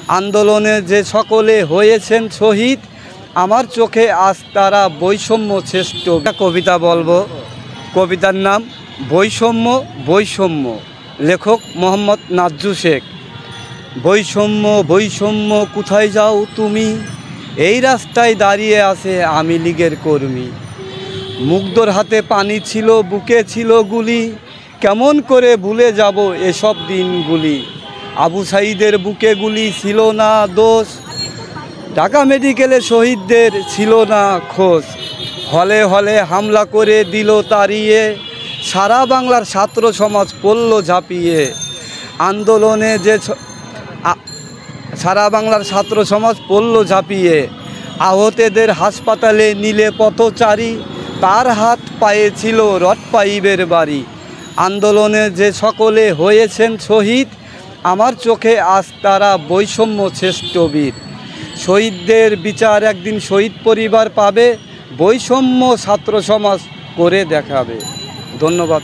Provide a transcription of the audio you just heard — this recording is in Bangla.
আন্দোলনে যে সকলে হয়েছেন শহীদ, আমার চোখে আজ তারা বৈষম্য শ্রেষ্ঠ। কবিতা বলবো, কবিতার নাম বৈষম্য বৈষম্য, লেখক মোহাম্মদ নাজ্জু শেখ। বৈষম্য বৈষম্য কোথায় যাও তুমি, এই রাস্তায় দাঁড়িয়ে আছে আমি লীগের কর্মী। মুগ্ধর হাতে পানি ছিল, বুকে ছিল গুলি, কেমন করে ভুলে যাব এসব দিনগুলি। আবু সাঈদের বুকে গুলি ছিল না দোষ, ঢাকা মেডিকেলে শহীদদের ছিল না খোঁজ। হলে হলে হামলা করে দিল তাড়িয়ে, সারা বাংলার ছাত্র সমাজ পড়ল ঝাঁপিয়ে। আন্দোলনে যে সারা বাংলার ছাত্র সমাজ পড়ল ঝাঁপিয়ে। আহতদের হাসপাতালে নিলে পথচারী, তার হাত পায়ে ছিল রড পাইপের বাড়ি। আন্দোলনে যে সকলে হয়েছেন শহীদ, আমার চোখে আজ তারা বৈষম্য শ্রেষ্ঠ বীর। শহীদদের বিচার একদিন শহীদ পরিবার পাবে, বৈষম্য ছাত্র সমাজ করে দেখাবে। ধন্যবাদ।